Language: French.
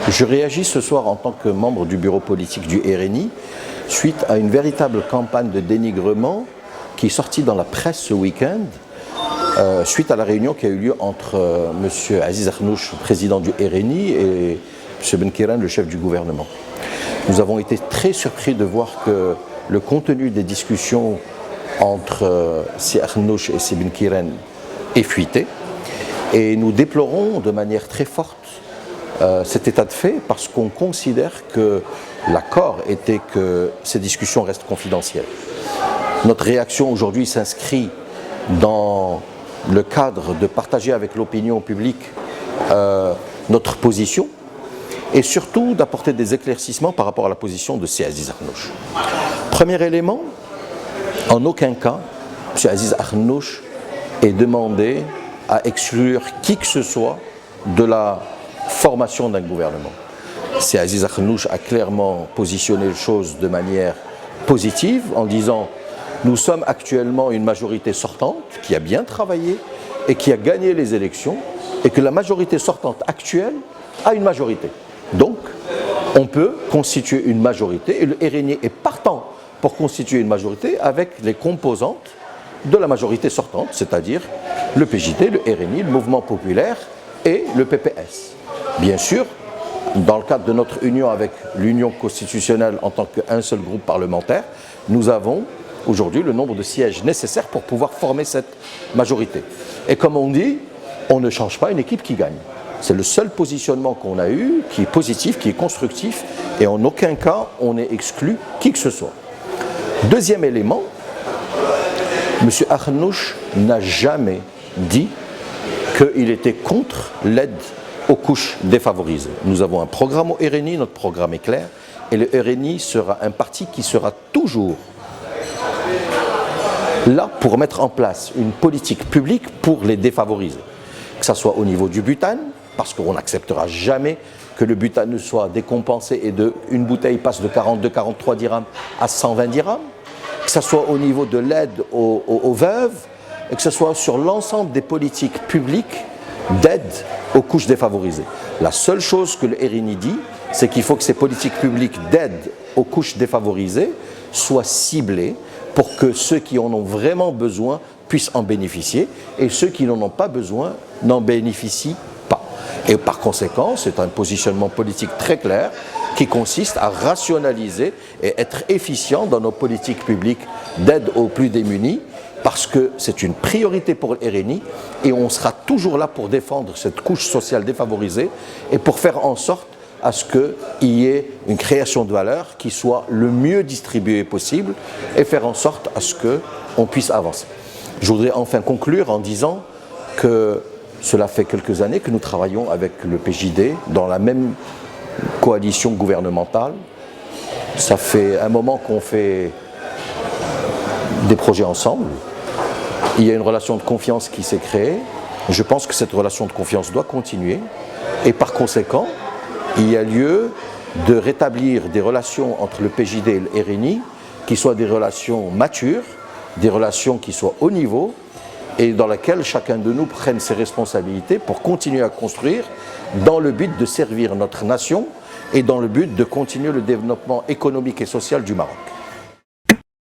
Je réagis ce soir en tant que membre du bureau politique du RNI suite à une véritable campagne de dénigrement qui est sortie dans la presse ce week-end suite à la réunion qui a eu lieu entre M. Aziz Akhnouch, président du RNI, et M. Benkiran, le chef du gouvernement. Nous avons été très surpris de voir que le contenu des discussions entre C. Akhnouch et C. Benkiran est fuité, et nous déplorons de manière très forte cet état de fait parce qu'on considère que l'accord était que ces discussions restent confidentielles. Notre réaction aujourd'hui s'inscrit dans le cadre de partager avec l'opinion publique notre position et surtout d'apporter des éclaircissements par rapport à la position de C. Aziz Akhnouch. Premier élément, en aucun cas, M. Aziz Akhnouch est demandé à exclure qui que ce soit de la formation d'un gouvernement. C. Aziz Akhnouch a clairement positionné les choses de manière positive en disant « Nous sommes actuellement une majorité sortante qui a bien travaillé et qui a gagné les élections et que la majorité sortante actuelle a une majorité. Donc, on peut constituer une majorité et le RNI est partant pour constituer une majorité avec les composantes de la majorité sortante, c'est-à-dire le PJD, le RNI, le Mouvement populaire et le PPS. Bien sûr, dans le cadre de notre union avec l'Union constitutionnelle en tant qu'un seul groupe parlementaire, nous avons aujourd'hui le nombre de sièges nécessaires pour pouvoir former cette majorité. Et comme on dit, on ne change pas une équipe qui gagne. C'est le seul positionnement qu'on a eu qui est positif, qui est constructif, et en aucun cas on n'est exclu qui que ce soit. Deuxième élément, M. Akhnouch n'a jamais dit qu'il était contre l'aide aux couches défavorisées. Nous avons un programme au RNI, notre programme est clair, et le RNI sera un parti qui sera toujours là pour mettre en place une politique publique pour les défavoriser. Que ce soit au niveau du butane, parce qu'on n'acceptera jamais que le butane ne soit décompensé et une bouteille passe de 42-43 dirhams à 120 dirhams, que ce soit au niveau de l'aide aux veuves, et que ce soit sur l'ensemble des politiques publiques d'aide aux couches défavorisées. La seule chose que le RNI dit, c'est qu'il faut que ces politiques publiques d'aide aux couches défavorisées soient ciblées pour que ceux qui en ont vraiment besoin puissent en bénéficier et ceux qui n'en ont pas besoin n'en bénéficient pas. Et par conséquent, c'est un positionnement politique très clair qui consiste à rationaliser et être efficient dans nos politiques publiques d'aide aux plus démunis, parce que c'est une priorité pour le RNI et on sera toujours là pour défendre cette couche sociale défavorisée et pour faire en sorte à ce qu'il y ait une création de valeur qui soit le mieux distribuée possible et faire en sorte à ce qu'on puisse avancer. Je voudrais enfin conclure en disant que cela fait quelques années que nous travaillons avec le PJD dans la même coalition gouvernementale. Ça fait un moment qu'on fait des projets ensemble. Il y a une relation de confiance qui s'est créée. Je pense que cette relation de confiance doit continuer et par conséquent, il y a lieu de rétablir des relations entre le PJD et le RNI qui soient des relations matures, des relations qui soient haut niveau et dans lesquelles chacun de nous prenne ses responsabilités pour continuer à construire dans le but de servir notre nation et dans le but de continuer le développement économique et social du Maroc.